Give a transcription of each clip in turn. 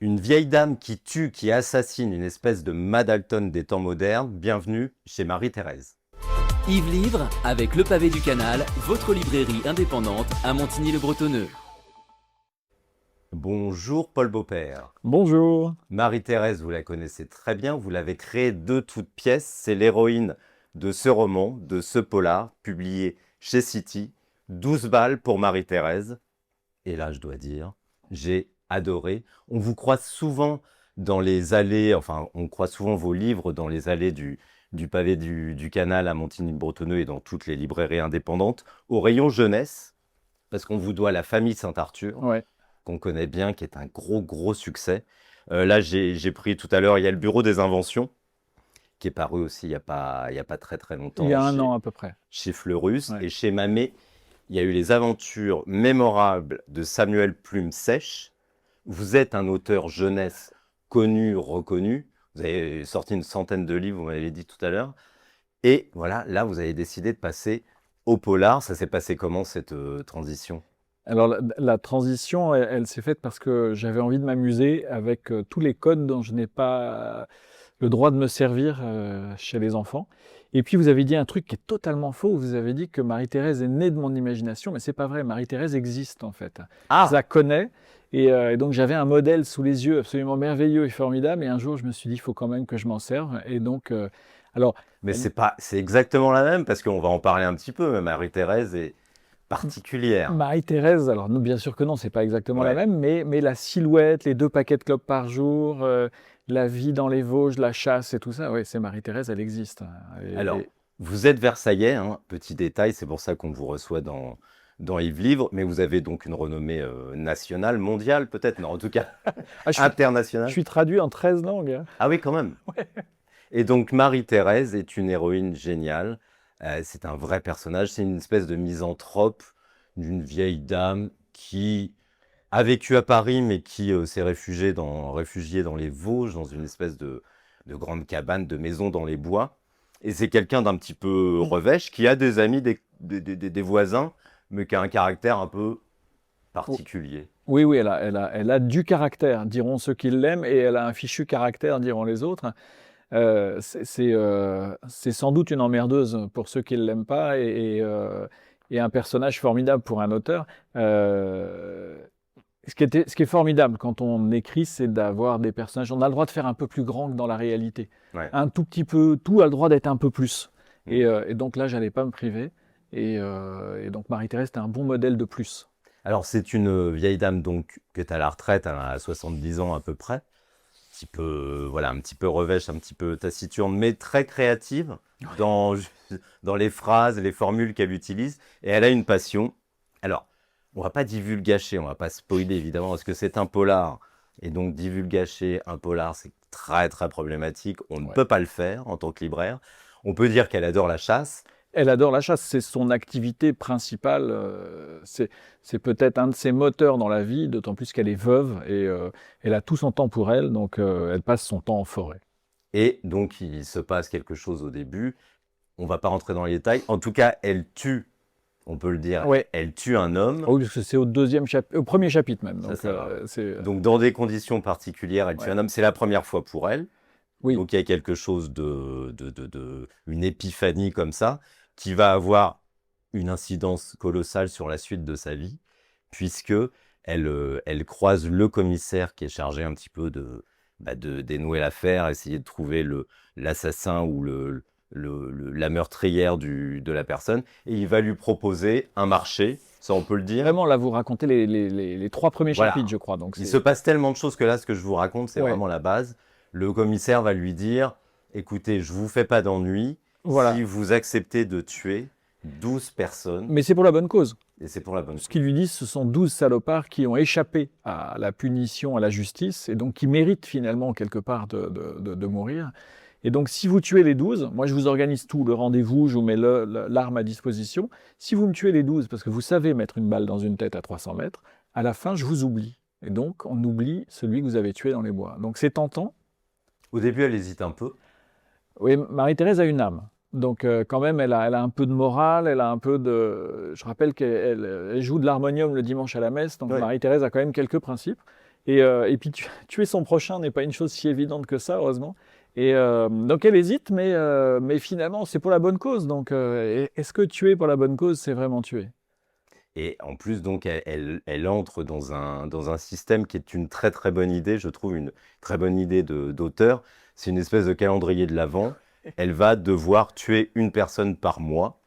Une vieille dame qui tue, qui assassine une espèce de Madalton des temps modernes. Bienvenue chez Marie-Thérèse. Yves Livre avec Le Pavé du Canal, votre librairie indépendante à Montigny-le-Bretonneux. Bonjour Paul Beaupère. Bonjour. Marie-Thérèse, vous la connaissez très bien, vous l'avez créée de toutes pièces. C'est l'héroïne de ce roman, de ce polar, publié chez City. 12 balles pour Marie-Thérèse. Et là, je dois dire, j'ai adoré. On vous croise souvent dans les allées, enfin, on croise souvent vos livres dans les allées du pavé du Canal à Montigny-le-Bretonneux et dans toutes les librairies indépendantes, au rayon jeunesse, parce qu'on vous doit La Famille Saint-Arthur, Ouais. qu'on connaît bien, qui est un gros succès. Là, j'ai pris tout à l'heure, il y a Le Bureau des Inventions, qui est paru aussi il y a pas très longtemps. Il y a un an à peu près. Chez Fleurus. Ouais. Et chez Mamet, il y a eu Les Aventures mémorables de Samuel Plume Sèche. Vous êtes un auteur jeunesse connu, reconnu. Vous avez sorti une centaine de livres, vous m'avez dit tout à l'heure. Et voilà, là, vous avez décidé de passer au polar. Ça s'est passé comment, cette transition ? Alors la transition, elle s'est faite parce que j'avais envie de m'amuser avec tous les codes dont je n'ai pas le droit de me servir chez les enfants. Et puis vous avez dit un truc qui est totalement faux. Vous avez dit que Marie-Thérèse est née de mon imagination, mais c'est pas vrai. Marie-Thérèse existe en fait. Ah, Je la connais. Et donc j'avais un modèle sous les yeux absolument merveilleux et formidable. Et un jour, je me suis dit, il faut quand même que je m'en serve. Et donc, alors, mais c'est exactement la même, parce qu'on va en parler un petit peu, mais Marie-Thérèse est particulière. Marie-Thérèse, alors nous, bien sûr que non, c'est pas exactement la Ouais. même, mais la silhouette, les 2 paquets de clopes par jour, la vie dans les Vosges, la chasse et tout ça, oui, c'est Marie-Thérèse, elle existe. Alors, vous êtes Versaillais, hein, petit détail, c'est pour ça qu'on vous reçoit dans Yves Livre, mais vous avez donc une renommée nationale, mondiale peut-être, non, en tout cas Ah, je internationale. suis traduit en 13 langues. Hein. Ah oui, quand même. Ouais. Et donc Marie-Thérèse est une héroïne géniale. C'est un vrai personnage, c'est une espèce de misanthrope d'une vieille dame qui a vécu à Paris, mais qui s'est réfugiée dans les Vosges, dans une espèce de grande cabane, de maison dans les bois. Et c'est quelqu'un d'un petit peu revêche, qui a des amis, des voisins, mais qui a un caractère un peu particulier. Oui, oui, elle a du caractère, diront ceux qui l'aiment, et elle a un fichu caractère, diront les autres. C'est sans doute une emmerdeuse pour ceux qui ne l'aiment pas, et un personnage formidable pour un auteur. Ce qui est formidable quand on écrit, c'est d'avoir des personnages. On a le droit de faire un peu plus grand que dans la réalité. Ouais. Un tout petit peu, tout a le droit d'être un peu plus. Mm. Et donc là, j'allais pas me priver. Et donc Marie-Thérèse, c'était un bon modèle de plus. Alors c'est une vieille dame donc qui est à la retraite, elle a 70 ans à peu près. Un petit peu revêche, un petit peu taciturne, mais très créative dans les phrases et les formules qu'elle utilise. Et elle a une passion. Alors, on va pas divulgacher, on va pas spoiler évidemment, parce que c'est un polar. Et donc divulgacher un polar, c'est très problématique. On ne peut pas le faire en tant que libraire. On peut dire qu'elle adore la chasse. Elle adore la chasse, c'est son activité principale, c'est peut-être un de ses moteurs dans la vie, d'autant plus qu'elle est veuve et elle a tout son temps pour elle, donc elle passe son temps en forêt. Et donc, il se passe quelque chose au début. On va pas rentrer dans les détails. En tout cas, elle tue, on peut le dire, Ouais. elle tue un homme. Ah oui, parce que c'est au premier chapitre même. Donc, Ça va. c'est, Donc, dans des conditions particulières, elle tue Ouais. un homme. C'est la première fois pour elle. oui, Donc, il y a quelque chose une épiphanie comme ça, qui va avoir une incidence colossale sur la suite de sa vie, puisque elle croise le commissaire qui est chargé un petit peu de dénouer l'affaire, essayer de trouver l'assassin ou la meurtrière de la personne, et il va lui proposer un marché, ça on peut le dire. vraiment là vous racontez les 3 premiers Voilà. chapitres, je crois. Donc Il se passe tellement de choses que là, ce que je vous raconte, c'est Ouais. vraiment la base. Le commissaire va lui dire, écoutez, je vous fais pas d'ennui, Voilà. si vous acceptez de tuer 12 personnes, Mais c'est pour la bonne cause. et c'est pour la bonne Ce cause. qu'ils lui disent, ce sont 12 salopards qui ont échappé à la punition, à la justice, et donc qui méritent finalement quelque part de mourir. Et donc si vous tuez les 12, moi je vous organise tout, le rendez-vous, je vous mets l'arme à disposition. Si vous me tuez les 12, parce que vous savez mettre une balle dans une tête à 300 mètres, à la fin je vous oublie. Et donc on oublie celui que vous avez tué dans les bois. Donc c'est tentant. Au début, elle hésite un peu. Oui, Marie-Thérèse a une âme. Donc quand même, elle a un peu de morale, elle a un peu de... Je rappelle qu'elle joue de l'harmonium le dimanche à la messe, donc Ouais. Marie-Thérèse a quand même quelques principes. Et puis tuer son prochain n'est pas une chose si évidente que ça, heureusement. Donc elle hésite, mais finalement c'est pour la bonne cause. Donc est-ce que tuer pour la bonne cause, c'est vraiment tuer? Et en plus, donc, elle entre dans un système qui est une très très bonne idée, je trouve une très bonne idée d'auteur. C'est une espèce de calendrier de l'Avent. Elle va devoir tuer une personne par mois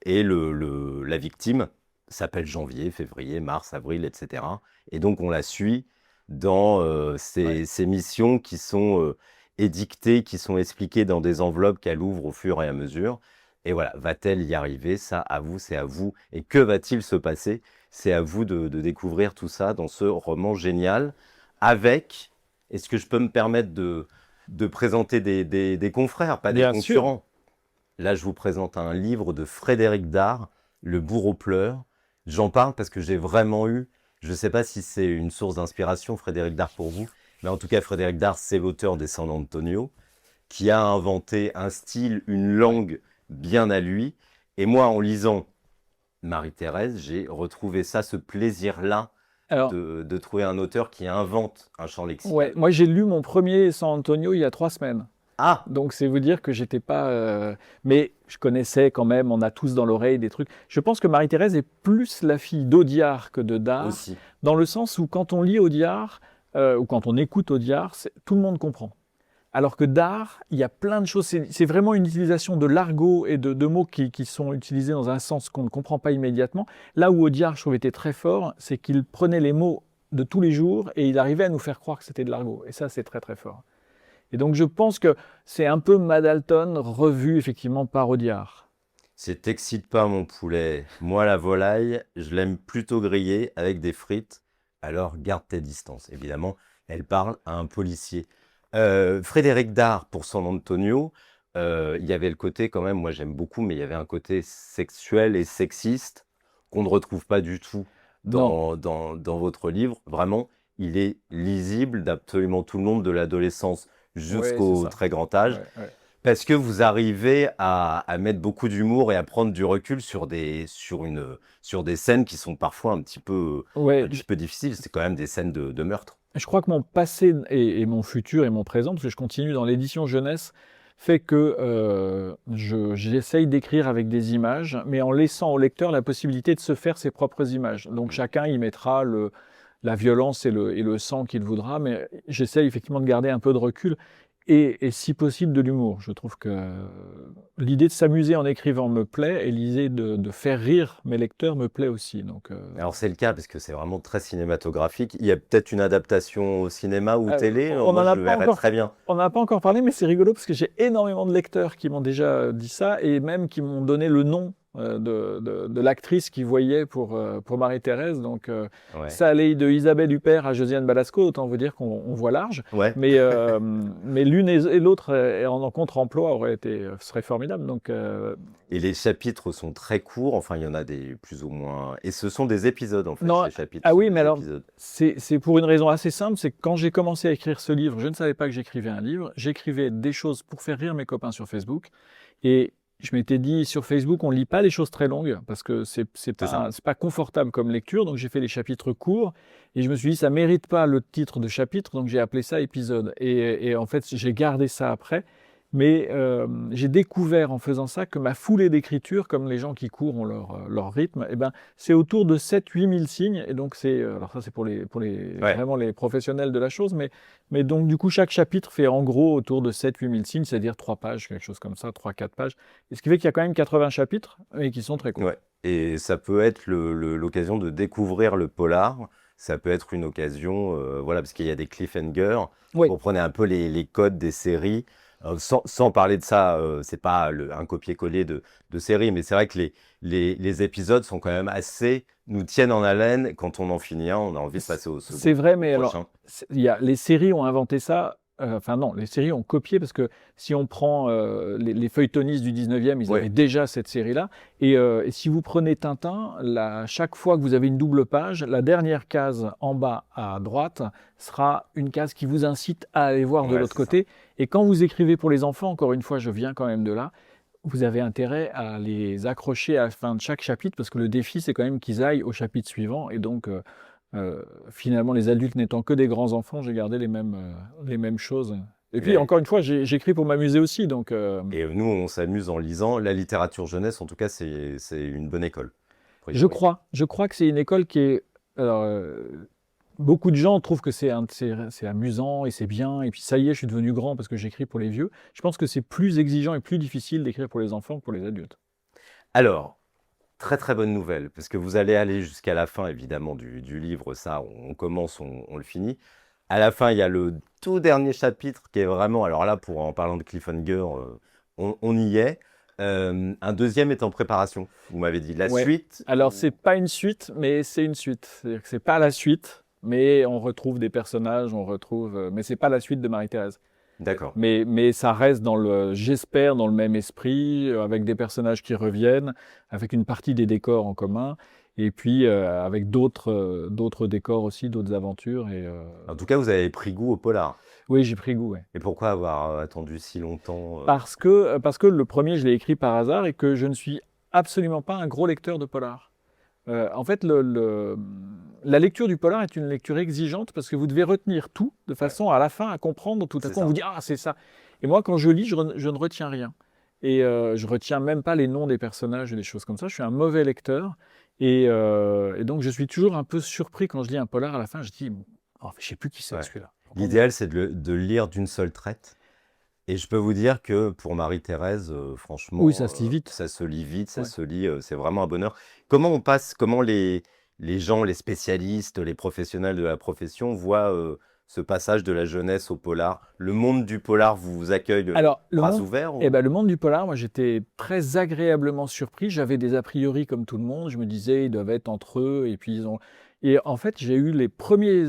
et la victime s'appelle janvier, février, mars, avril, etc. Et donc on la suit dans Ouais. ces missions qui sont édictées, qui sont expliquées dans des enveloppes qu'elle ouvre au fur et à mesure. Et voilà, va-t-elle y arriver? Ça, à vous, c'est à vous. Et que va-t-il se passer? C'est à vous de découvrir tout ça dans ce roman génial. Avec, est-ce que je peux me permettre de présenter des confrères, pas des Bien sûr. concurrents? Là, je vous présente un livre de Frédéric Dard, Le bourreau pleure. J'en parle parce que j'ai vraiment eu, je ne sais pas si c'est une source d'inspiration, Frédéric Dard, pour vous, mais en tout cas, Frédéric Dard, c'est l'auteur des San Antonio, qui a inventé un style, une Ouais. langue bien à lui. Et moi, en lisant Marie-Thérèse, j'ai retrouvé ça, ce plaisir-là Alors, de trouver un auteur qui invente un champ ouais, lexical. moi j'ai lu mon premier San Antonio il y a 3 semaines. Ah, Donc c'est vous dire que j'étais pas, mais je connaissais quand même. On a tous dans l'oreille des trucs. Je pense que Marie-Thérèse est plus la fille d'Audiard que de Dard, aussi. dans le sens où quand on lit Audiard ou quand on écoute Audiard, tout le monde comprend. Alors que Dard, il y a plein de choses. C'est vraiment une utilisation de l'argot et de mots qui sont utilisés dans un sens qu'on ne comprend pas immédiatement. Là où Audiard, je trouve, était très fort, c'est qu'il prenait les mots de tous les jours et il arrivait à nous faire croire que c'était de l'argot. Et ça, c'est très très fort. Et donc je pense que c'est un peu Madalton revu effectivement par Audiard. C'est t'excite pas mon poulet. Moi, la volaille, je l'aime plutôt grillée avec des frites. Alors garde tes distances. Évidemment, elle parle à un policier. Frédéric Dard, pour San Antonio, il y avait le côté quand même, moi j'aime beaucoup, mais il y avait un côté sexuel et sexiste qu'on ne retrouve pas du tout Non, dans votre livre. Vraiment, il est lisible d'absolument tout le monde, de l'adolescence ouais, c'est jusqu'au ça. très grand âge. Ouais, ouais. Parce que vous arrivez à mettre beaucoup d'humour et à prendre du recul sur des scènes qui sont parfois Ouais, un petit peu difficiles. C'est quand même des scènes de meurtre. je crois que mon passé et mon futur et mon présent, parce que je continue dans l'édition jeunesse, fait que j'essaye d'écrire avec des images, mais en laissant au lecteur la possibilité de se faire ses propres images. Donc Mm. chacun y mettra la violence et le sang qu'il voudra, mais j'essaye effectivement de garder un peu de recul et si possible de l'humour. Je trouve que l'idée de s'amuser en écrivant me plaît et l'idée de faire rire mes lecteurs me plaît aussi. Donc, Alors c'est le cas parce que c'est vraiment très cinématographique. Il y a peut-être une adaptation au cinéma ou télé. on Moi, n'en je a le pas verrais encore très bien. on n'en a pas encore parlé, mais c'est rigolo parce que j'ai énormément de lecteurs qui m'ont déjà dit ça et même qui m'ont donné le nom de l'actrice qu'ils voyaient pour Marie-Thérèse. Donc, Ouais. ça allait de Isabelle Huppert à Josiane Balasco, autant vous dire qu'on voit large. Ouais. Mais l'une et l'autre en contre-emploi serait formidable. Donc, Et les chapitres sont très courts. Enfin, il y en a des plus ou moins. Et ce sont des épisodes en fait. non, Les chapitres ah sont oui, mais des alors, épisodes. c'est pour une raison assez simple, c'est que quand j'ai commencé à écrire ce livre, je ne savais pas que j'écrivais un livre. J'écrivais des choses pour faire rire mes copains sur Facebook. Et je m'étais dit, sur Facebook, on lit pas les choses très longues parce que C'est ça. c'est pas confortable comme lecture. Donc j'ai fait les chapitres courts et je me suis dit, ça mérite pas le titre de chapitre, donc j'ai appelé ça épisode. Et en fait, j'ai gardé ça après. Mais j'ai découvert en faisant ça que ma foulée d'écriture, comme les gens qui courent ont leur rythme, eh ben, c'est autour de 7-8 000 signes. Et donc, alors ça, c'est Ouais. vraiment les professionnels de la chose. Mais donc, du coup, chaque chapitre fait en gros autour de 7-8 000 signes, c'est-à-dire 3 pages, quelque chose comme ça, 3-4 pages. Et ce qui fait qu'il y a quand même 80 chapitres et qui sont très courts. Ouais. Et ça peut être l'occasion de découvrir le polar. Ça peut être une occasion, voilà, parce qu'il y a des cliffhangers. Oui, Vous reprenez un peu les codes des séries. Sans parler de ça, c'est pas un copier-coller de série, mais c'est vrai que les épisodes sont quand même nous tiennent en haleine. Quand on en finit un, on a envie de passer au c'est second, vrai, au mais alors, prochain. les séries ont inventé ça. Enfin non, les séries ont copié parce que si on prend les feuilletonistes du 19e, ils Ouais, avaient déjà cette série-là. Et si vous prenez Tintin, chaque fois que vous avez une double page, la dernière case en bas à droite sera une case qui vous incite à aller voir de ouais, l'autre c'est ça. côté. Et quand vous écrivez pour les enfants, encore une fois, je viens quand même de là, vous avez intérêt à les accrocher à la fin de chaque chapitre parce que le défi, c'est quand même qu'ils aillent au chapitre suivant. Et donc, Finalement, les adultes n'étant que des grands enfants, j'ai gardé les mêmes choses. Et puis, Mais- encore une fois, j'écris pour m'amuser aussi. Donc, Et nous, on s'amuse en lisant. La littérature jeunesse, en tout cas, c'est une bonne école. a je priori. crois que c'est une école qui est. Alors, beaucoup de gens trouvent que c'est amusant et c'est bien. Et puis, ça y est, je suis devenu grand parce que j'écris pour les vieux. Je pense que c'est plus exigeant et plus difficile d'écrire pour les enfants que pour les adultes. Alors, très très bonne nouvelle, parce que vous allez aller jusqu'à la fin, évidemment, du livre. Ça, on commence, on le finit. À la fin, il y a le tout dernier chapitre qui est vraiment, alors là, en parlant de cliffhanger, on y est. Un deuxième est en préparation, vous m'avez dit. La Ouais. suite, Alors, c'est pas une suite, mais c'est une suite. C'est-à-dire que c'est pas la suite, mais on retrouve des personnages, mais c'est pas la suite de Marie-Thérèse. d'accord. Mais ça reste j'espère, dans le même esprit, avec des personnages qui reviennent, avec une partie des décors en commun, et puis avec d'autres décors aussi, d'autres aventures. En tout cas, vous avez pris goût au polar. Oui, j'ai pris goût. Ouais. Et pourquoi avoir attendu si longtemps Parce que le premier, je l'ai écrit par hasard et que je ne suis absolument pas un gros lecteur de polar. En fait, la lecture du polar est une lecture exigeante parce que vous devez retenir tout de façon à la fin à comprendre. Tout à C'est coup, on ça. vous dit ah c'est ça. Et moi, quand je lis, je ne retiens rien. Et je retiens même pas les noms des personnages et des choses comme ça. Je suis un mauvais lecteur et donc je suis toujours un peu surpris quand je lis un polar. À la fin, je dis oh, je sais plus qui c'est Ouais. celui-là. L'idéal, c'est de le lire d'une seule traite. Et je peux vous dire que pour Marie-Thérèse, franchement, Oui, ça se lit vite. ça se lit vite, ça Ouais. se lit, c'est vraiment un bonheur. Comment les gens, les spécialistes, les professionnels de la profession voient ce passage de la jeunesse au polar? Le monde du polar vous accueille de Alors, bras ouverts? le monde du polar, moi j'étais très agréablement surpris. J'avais des a priori comme tout le monde. Je me disais, ils doivent être entre eux. Et puis Et en fait, j'ai eu les premiers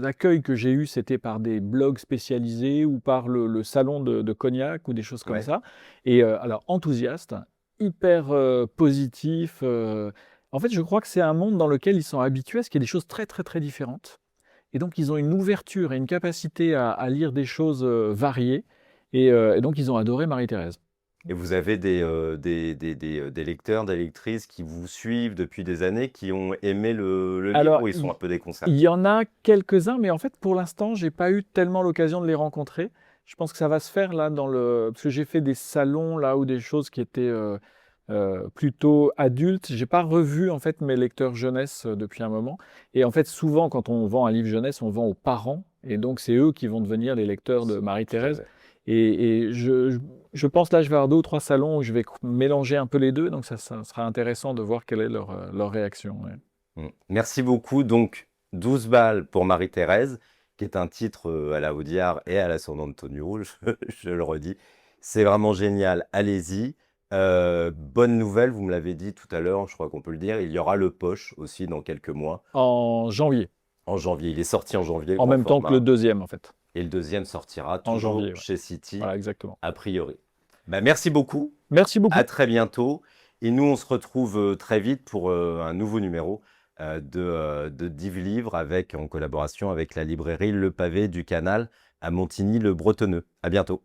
accueils que j'ai eus, c'était par des blogs spécialisés ou par le salon de Cognac ou des choses comme Ouais. ça. Et alors, enthousiaste, hyper positif. En fait, je crois que c'est un monde dans lequel ils sont habitués à ce qu'il y ait des choses très, très, très différentes. Et donc, ils ont une ouverture et une capacité à lire des choses variées. Et donc, ils ont adoré Marie-Thérèse. Et vous avez des lecteurs, des lectrices qui vous suivent depuis des années, qui ont aimé le livre, Alors, ou ils sont un peu déconcertés? il y en a quelques-uns, mais en fait, pour l'instant, j'ai pas eu tellement l'occasion de les rencontrer. Je pense que ça va se faire là parce que j'ai fait des salons là ou des choses qui étaient plutôt adultes. J'ai pas revu en fait mes lecteurs jeunesse depuis un moment. Et en fait, souvent, quand on vend un livre jeunesse, on vend aux parents, et donc c'est eux qui vont devenir les lecteurs de Tout à Marie-Thérèse. fait. Et je pense là, je vais avoir 2 ou 3 salons où je vais mélanger un peu les deux, donc ça sera intéressant de voir quelle est leur réaction. Ouais. Merci beaucoup. Donc, 12 balles pour Marie-Thérèse, qui est un titre à la Audiard et à la San Antonio, je le redis. C'est vraiment génial, allez-y. Bonne nouvelle, vous me l'avez dit tout à l'heure, je crois qu'on peut le dire, il y aura le Poche aussi dans quelques mois, En janvier. en janvier. Il est sorti en janvier, le En grand même temps que format. le deuxième, en fait. Et le deuxième sortira En toujours janvier, ouais. chez City, Voilà, exactement. a priori. Bah, merci beaucoup, Merci beaucoup. à très bientôt. Et nous, on se retrouve très vite pour un nouveau numéro de Div Livre en collaboration avec la librairie Le Pavé du Canal à Montigny-le-Bretonneux. À bientôt.